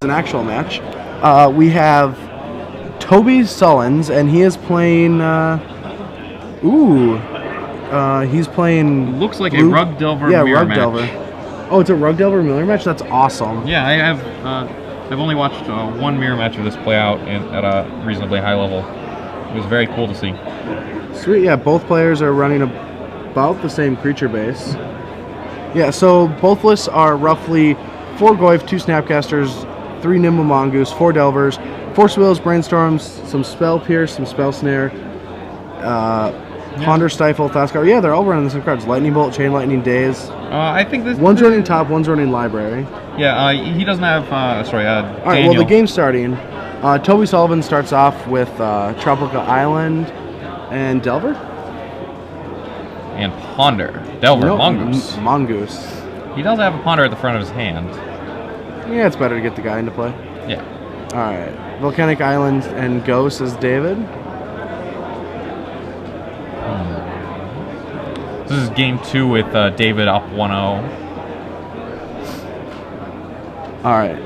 an actual match. We have Toby Sullins, and he is playing. He's playing. Looks like a Rug Delver mirror match. Delver. Oh, it's a Rug Delver mirror match. That's awesome. Yeah, I've only watched one mirror match of this play out at a reasonably high level. It was very cool to see. Sweet. Yeah, both players are running about the same creature base. Yeah, so both lists are roughly 4 Goyf, 2 Snapcasters, 3 Nimble Mongoose, 4 Delvers, 4 Swills, Brainstorms, some Spell Pierce, some Spell Snare, Ponder, Stifle, Thascar. Yeah, they're all running the same cards. Lightning Bolt, Chain Lightning, Daze. I think this... One's running top, one's running library. Yeah, he doesn't have... all right, well, the game's starting. Toby Sullivan starts off with Tropical Island and Delver. And Ponder. Delver, Mongoose. Mongoose. He does have a Ponder at the front of his hand. Yeah, it's better to get the guy into play. Yeah. Alright. Volcanic Island and Ghost is David. This is game 2 with David up 1-0. Alright.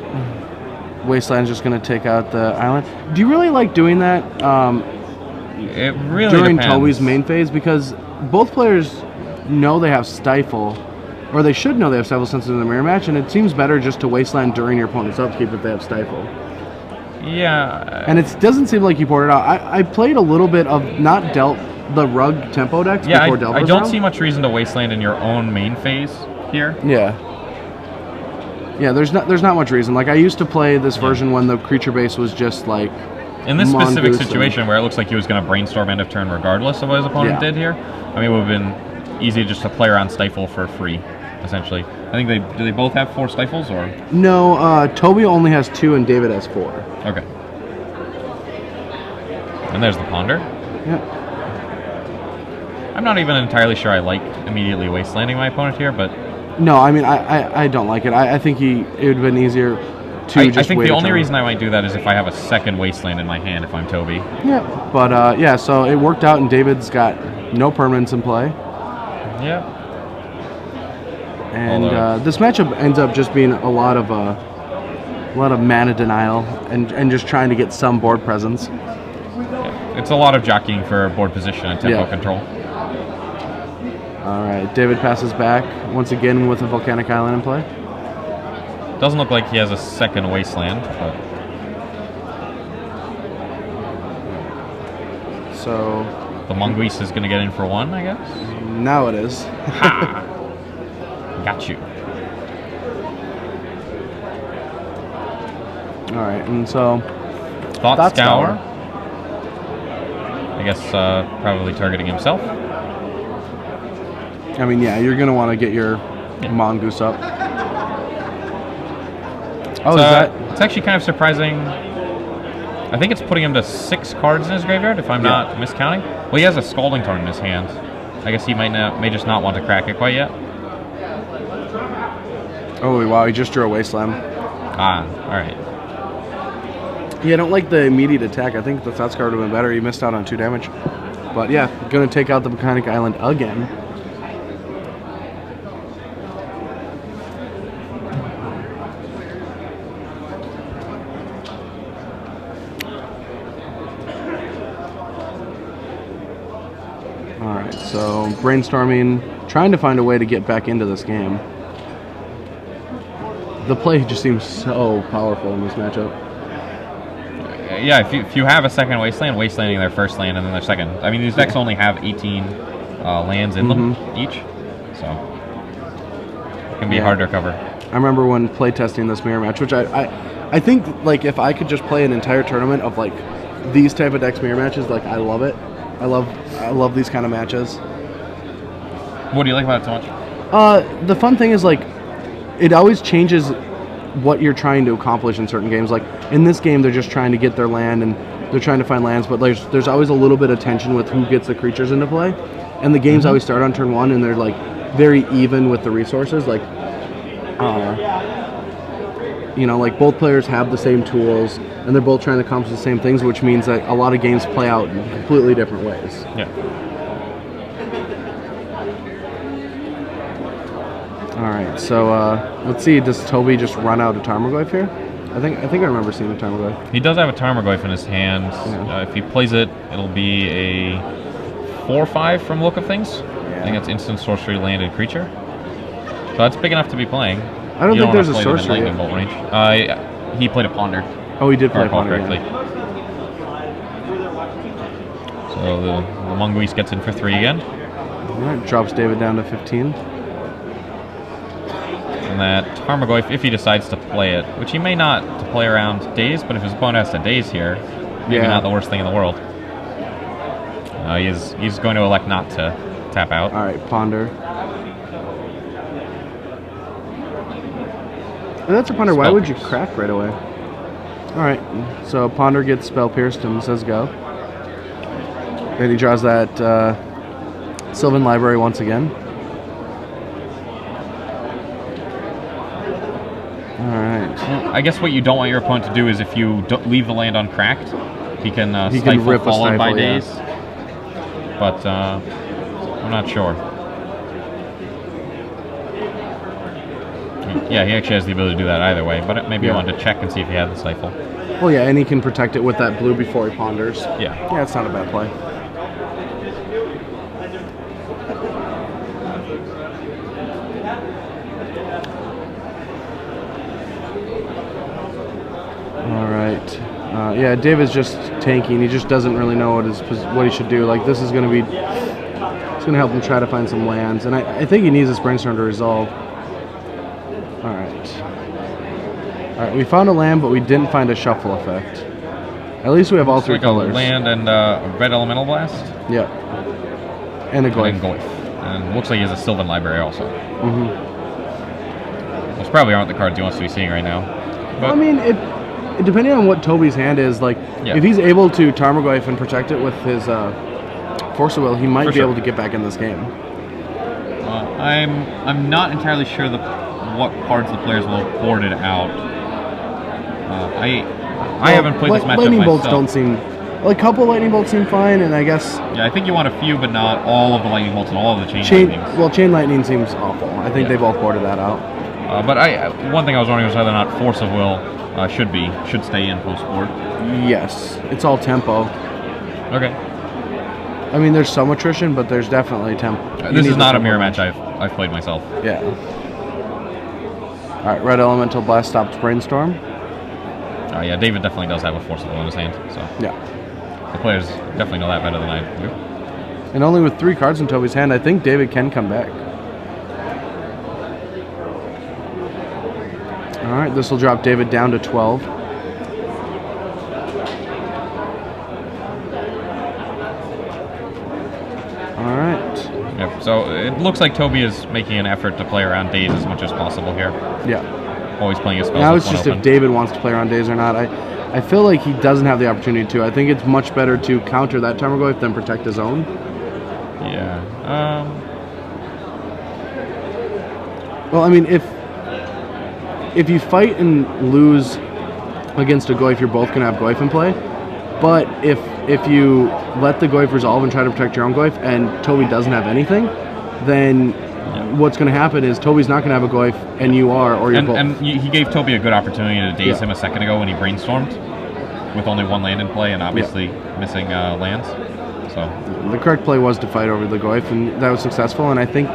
Wasteland's just going to take out the island. Do you really like doing that it really during depends. Toby's main phase? Because both players know they have Stifle, or they should know they have Stifle since it's in the mirror match, and it seems better just to Wasteland during your opponent's upkeep if they have Stifle. Yeah. And it doesn't seem like you poured it out. I played a little bit of not dealt the Rug tempo decks before Delver. I don't see much reason to Wasteland in your own main phase here. Yeah. Yeah, there's not much reason. Like, I used to play this version when the creature base was just like... In this specific situation where it looks like he was going to Brainstorm end of turn regardless of what his opponent did here, I mean, it would have been easy just to play around Stifle for free, essentially. I think do they both have 4 Stifles, or? No, Toby only has 2 and David has 4. Okay. And there's the Ponder. Yeah. I'm not even entirely sure I like immediately Wastelanding my opponent here, but... No, I mean, I don't like it. I think it would have been easier to I think the only reason I might do that is if I have a second Wasteland in my hand if I'm Toby. Yeah, but yeah, so it worked out, and David's got no permanents in play. Yeah. And this matchup ends up just being a lot of mana denial and just trying to get some board presence. Yeah. It's a lot of jockeying for board position and tempo control. All right, David passes back once again with a Volcanic Island in play. Doesn't look like he has a second Wasteland, but... So... The Mongoose is going to get in for 1, I guess? Now it is. Ha! Got you. Alright, and so... Thought Scour. I guess probably targeting himself. I mean, yeah, you're going to want to get your Mongoose up. Oh, it's actually kind of surprising. I think it's putting him to 6 cards in his graveyard, if I'm not miscounting. Well, he has a Scalding Tarn in his hand. I guess he may just not want to crack it quite yet. Oh, wow, he just drew a Wasteland. Ah, alright. Yeah, I don't like the immediate attack. I think the Thoughts card would have been better. He missed out on 2 damage. But yeah, going to take out the Volcanic Island again. Alright, so brainstorming, trying to find a way to get back into this game. The play just seems so powerful in this matchup. Yeah, if you have a second Wasteland, Wastelanding their first land and then their second. I mean, these decks only have 18 lands in them each, so it can be hard to recover. I remember when playtesting this mirror match, which I think, like, if I could just play an entire tournament of, like, these type of decks mirror matches, like, I love it. I love these kind of matches. What do you like about it so much? The fun thing is, like, it always changes what you're trying to accomplish in certain games. Like, in this game, they're just trying to get their land, and they're trying to find lands, but there's always a little bit of tension with who gets the creatures into play. And the games always start on turn 1, and they're, like, very even with the resources. Like, you know, like, both players have the same tools, and they're both trying to accomplish the same things, which means that a lot of games play out in completely different ways. Yeah. All right, so let's see. Does Toby just run out of Tarmogoyf here? I think I remember seeing a Tarmogoyf. He does have a Tarmogoyf in his hand. Yeah. If he plays it, it'll be a 4/5 from the look of things. Yeah. I think that's instant sorcery landed creature. So that's big enough to be playing. I don't think there's a sorcery. Lightning bolt range. He played a Ponder. Oh, he did play a Recall Ponder. correctly. Yeah. So the Mongoose gets in for 3 again. All right, drops David down to 15. And that Tarmogoyf, if he decides to play it, which he may not to play around Daze, but if his opponent has to Daze here, maybe not the worst thing in the world. He's going to elect not to tap out. All right, Ponder. And that's a Ponder. Why would you crack right away? All right, so Ponder gets Spell Pierced and says go. And he draws that Sylvan Library once again. Alright. Well, I guess what you don't want your opponent to do is if you leave the land uncracked, he can stifle rip a followed by stifle, yeah. Daze. But I'm not sure. Yeah, he actually has the ability to do that either way, but maybe you wanted to check and see if he had the stifle. Well, yeah, and he can protect it with that blue before he ponders. Yeah. Yeah, it's not a bad play. Alright. Yeah, David's just tanking. He just doesn't really know what he should do. Like, this is going to be... It's going to help him try to find some lands. And I think he needs this Brainstorm to resolve. Alright, we found a land, but we didn't find a shuffle effect. At least we have all three colors. A land and a red elemental blast. Yeah. And a Goyf. And looks like he has a Sylvan Library also. Mm-hmm. Those probably aren't the cards he wants to be seeing right now. But I mean, it depending on what Toby's hand is, like, if he's able to Tarmogoyf and protect it with his Force of Will, he might be able to get back in this game. I'm not entirely sure what cards the players will have boarded out. I haven't played this matchup Lightning myself. bolts don't seem... Like, a couple lightning bolts seem fine, and I guess... Yeah, I think you want a few, but not all of the lightning bolts and all of the chain lightnings. Well, chain lightning seems awful. I think they both boarded that out. But one thing I was wondering was whether or not Force of Will should stay in post board. Yes, it's all tempo. Okay. I mean, there's some attrition, but there's definitely tempo. This is not a mirror match I've played myself. Yeah. All right, red elemental blast stops Brainstorm. Yeah, David definitely does have a Force of Will in his hand. So yeah, the players definitely know that better than I do. And only with 3 cards in Toby's hand, I think David can come back. All right, this will drop David down to 12. All right. Yep. So it looks like Toby is making an effort to play around Daze as much as possible here. Yeah. Always playing his spells. Now it's just if David wants to play around Daze or not. I feel like he doesn't have the opportunity to. I think it's much better to counter that Tarmogoyf than protect his own. Yeah. Well, I mean, if you fight and lose against a Goyf, you're both going to have Goyf in play. But if you let the Goyf resolve and try to protect your own Goyf, and Toby doesn't have anything, then what's going to happen is Toby's not going to have a Goyf, and you are, or you're both. And he gave Toby a good opportunity to daze him a second ago when he brainstormed, with only 1 land in play and obviously missing lands. So the correct play was to fight over the Goyf, and that was successful. And I think,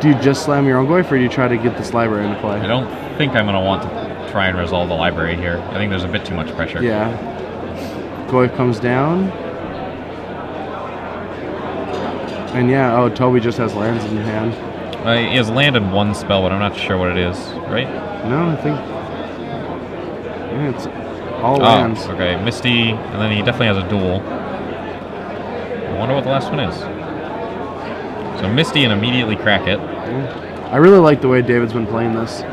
do you just slam your own Goyf, or do you try to get this library into play? I don't think I'm going to want to try and resolve the library here. I think there's a bit too much pressure. Yeah. Goyf comes down. And Toby just has lands in hand. He has land and 1 spell, but I'm not sure what it is, right? No, I think... Yeah, it's all lands. Okay, Misty, and then he definitely has a duel. I wonder what the last one is. So Misty and immediately crack it. Yeah. I really like the way David's been playing this.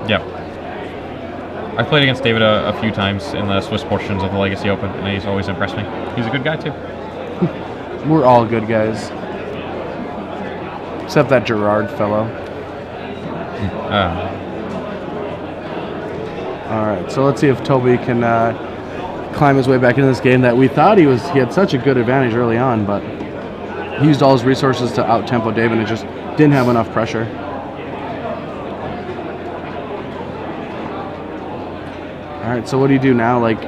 Yep. I've played against David a few times in the Swiss portions of the Legacy Open, and he's always impressed me. He's a good guy, too. We're all good guys. Except that Gerard fellow. Alright, so let's see if Toby can climb his way back into this game that we thought he had such a good advantage early on, but he used all his resources to out-tempo David and just didn't have enough pressure. All right, so what do you do now? Like,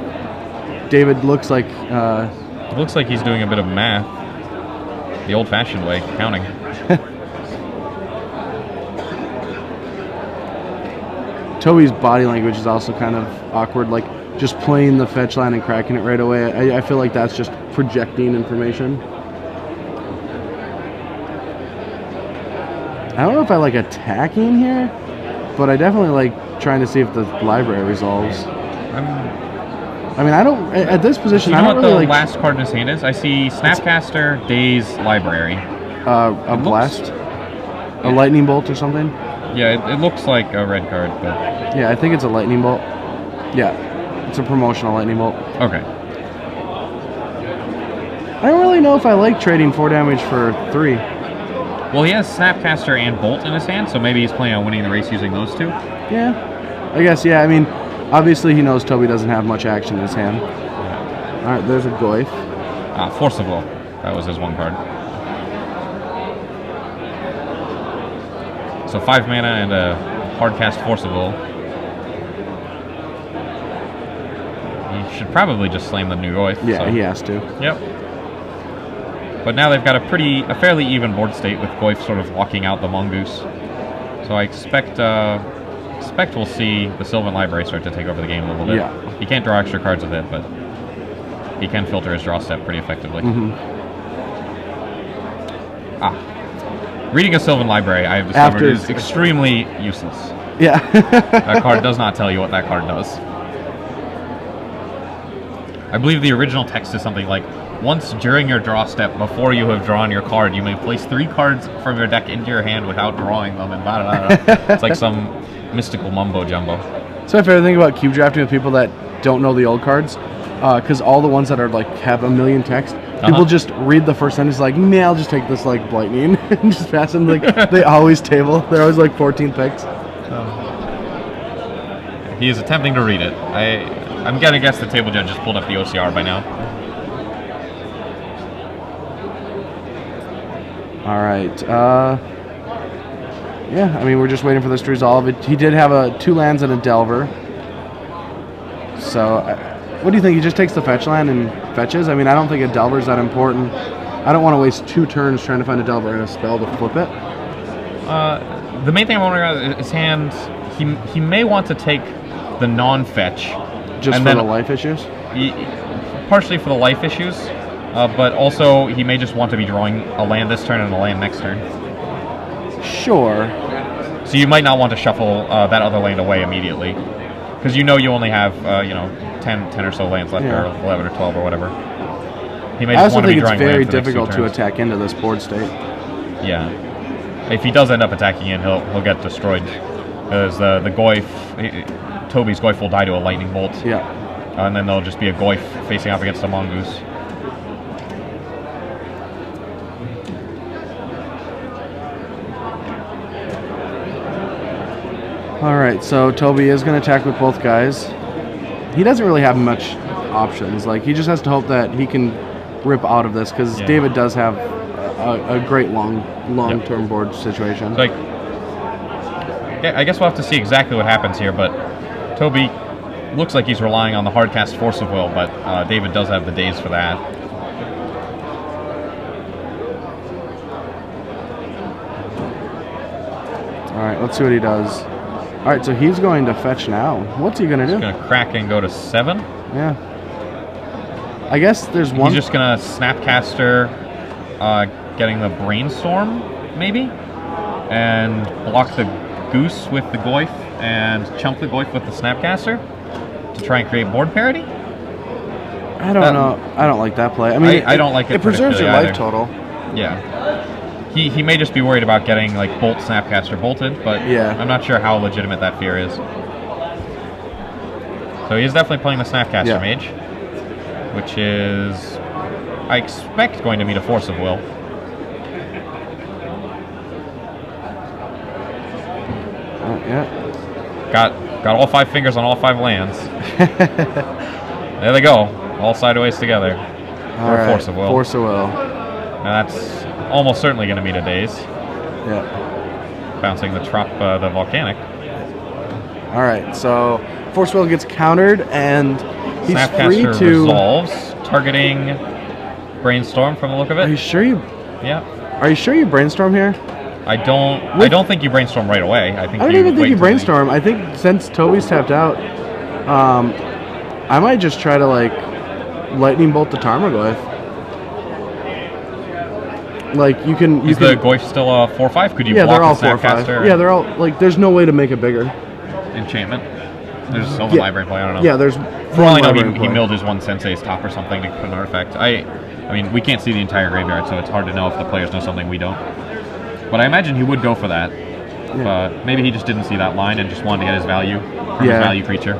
David looks like... It looks like he's doing a bit of math. The old-fashioned way, counting. Toby's body language is also kind of awkward, like just playing the fetch line and cracking it right away. I feel like that's just projecting information. I don't know if I like attacking here, but I definitely like trying to see if the library resolves. I mean, I don't, at this position, You know I don't what really the like... last card in his hand is? I see Snapcaster, Daze, Library. A blast? A lightning bolt or something? Yeah, it looks like a red card, but... Yeah, I think it's a lightning bolt. Yeah, it's a promotional lightning bolt. Okay. I don't really know if I like trading 4 damage for 3. Well, he has Snapcaster and Bolt in his hand, so maybe he's planning on winning the race using those two. Yeah, I guess, yeah. I mean, obviously he knows Toby doesn't have much action in his hand. All right, there's a Goyf. Force of Will. That was his one card. So 5 mana and a hardcast Force of Will. He should probably just slam the new Goyf. Yeah, so. he has to. Yep. But now they've got a fairly even board state with Goyf sort of locking out the Mongoose. So I expect we'll see the Sylvan Library start to take over the game a little bit. Yeah. He can't draw extra cards with it, but he can filter his draw step pretty effectively. Reading a Sylvan Library, I have discovered, is extremely useless. Yeah. That card does not tell you what that card does. I believe the original text is something like, once during your draw step, before you have drawn your card, you may place 3 cards from your deck into your hand without drawing them, and blah, blah, blah. It's like some mystical mumbo-jumbo. So my favorite thing about cube drafting with people that don't know the old cards, because all the ones that are like have a million text, people just read the first sentence like, man, I'll just take this like lightning and just pass them. Like they always table. They're always like 14 picks. He is attempting to read it. I'm gonna guess the table judge just pulled up the OCR by now. All right. Yeah, I mean, we're just waiting for this to resolve. He did have 2 lands and a Delver. So, what do you think? He just takes the fetch land and fetches? I mean, I don't think a Delver is that important. I don't want to waste 2 turns trying to find a Delver and a spell to flip it. The main thing I'm wondering about is his hand. He may want to take the non-fetch. Just for the life issues? Partially for the life issues. But also, he may just want to be drawing a land this turn and a land next turn. Sure. So you might not want to shuffle that other land away immediately. Because you know you only have, 10 or so lands left, or 11 or 12 or whatever. He may just want to be drawing land for the next 2 turns. I also think it's very difficult to attack into this board state. Yeah. If he does end up attacking in, he'll get destroyed. Because the Goyf, Toby's Goyf will die to a lightning bolt. Yeah. And then there'll just be a Goyf facing off against a Mongoose. Alright, so Toby is going to attack with both guys. He doesn't really have much options. Like, he just has to hope that he can rip out of this, because David does have a great long-term board situation. Like, I guess we'll have to see exactly what happens here, but Toby looks like he's relying on the hardcast Force of Will, but David does have the Daze for that. Alright, let's see what he does. Alright, so he's going to fetch now. What's he going to do? He's going to crack and go to 7. Yeah. I guess there's one... He's just going to Snapcaster, getting the Brainstorm, maybe? And block the Goose with the Goyf, and chunk the Goyf with the Snapcaster to try and create board parity? I don't know. I don't like that play. I mean, I don't like it. It preserves your life total. Yeah. He may just be worried about getting like Bolt Snapcaster bolted, but I'm not sure how legitimate that fear is. So he's definitely playing the Snapcaster Mage, which is, I expect, going to meet a Force of Will. Yeah. Got all 5 fingers on all 5 lands. There they go, all sideways together. All right. Force of Will. Force of Will. Now that's almost certainly going to meet a Daze. Yeah. Bouncing the Volcanic. All right, so Force Will gets countered, and he's free Snapcaster to... resolves, targeting Brainstorm from the look of Are you it. sure you... Yeah. Are you sure you Brainstorm here? I don't think you Brainstorm right away. I don't even think you Brainstorm. I think since Toby's tapped out, I might just try to, like, Lightning Bolt the Tarmogoyf. Like, you can... Is the Goyf still a 4/5? Could you yeah, block they're all the 4/5. Snapcaster? Yeah, they're all... Like, there's no way to make it bigger. Enchantment? There's Sylvan Library play, I don't know. Yeah, there's... For all I know, Library he play. milled his one Sensei's top or something to put an artifact. I mean, we can't see the entire graveyard, so it's hard to know if the players know something we don't. But I imagine he would go for that. Yeah. But maybe he just didn't see that line and just wanted to get his value from his value creature.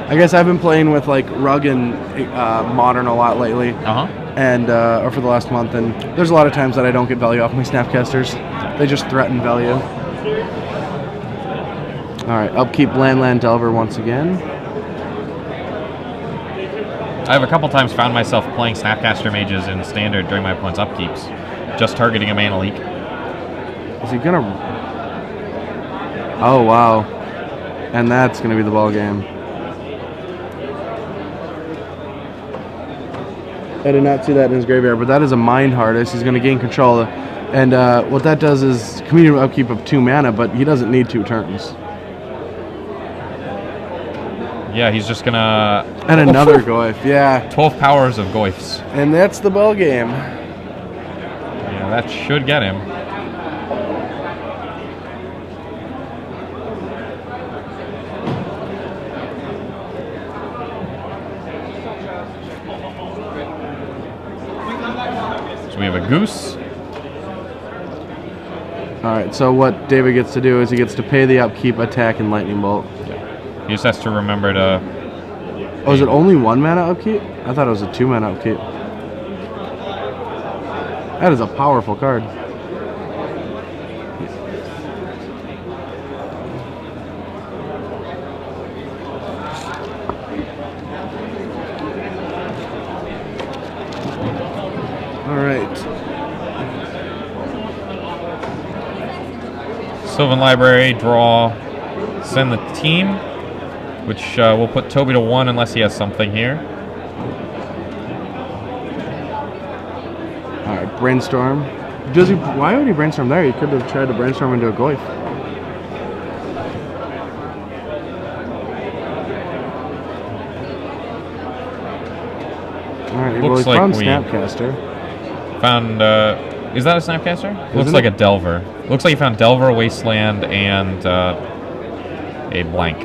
I guess I've been playing with, like, Rug and Modern a lot lately. And or for the last month, and there's a lot of times that I don't get value off my Snapcasters. They just threaten value. Alright, upkeep Land Delver once again. I have a couple times found myself playing Snapcaster Mages in Standard during my opponent's upkeeps, just targeting a mana leak. Is he gonna... Oh, wow. And that's gonna be the ball game. I did not see that in his graveyard, but that is a Mind Hardest. He's going to gain control. And what that does is community upkeep of 2 mana, but he doesn't need 2 turns. Yeah, he's just going to... And another Goyf, yeah. 12 powers of Goyfs. And that's the ball game. Yeah, that should get him. So we have a Goose. Alright, so what David gets to do is he gets to pay the upkeep, attack, and Lightning Bolt. Yeah. He just has to remember to... Oh, is it only 1 mana upkeep? I thought it was a 2 mana upkeep. That is a powerful card. Alright. Sylvan Library, draw, send the team, which we'll put Toby to 1 unless he has something here. Alright, Brainstorm. Does he? Why would he Brainstorm there? He could have tried to Brainstorm into a Goyf. Alright, well, he found Snapcaster. Found, is that a Snapcaster? Looks like a Delver. Looks like he found Delver, Wasteland, and a blank.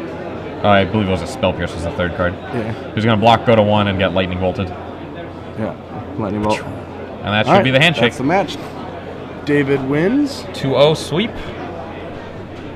I believe it was a Spell Pierce was the 3rd card. Yeah. He's going to block, go to 1, and get Lightning Bolted. Yeah, Lightning Bolt. And that should be the handshake. That's the match. David wins. 2-0 sweep.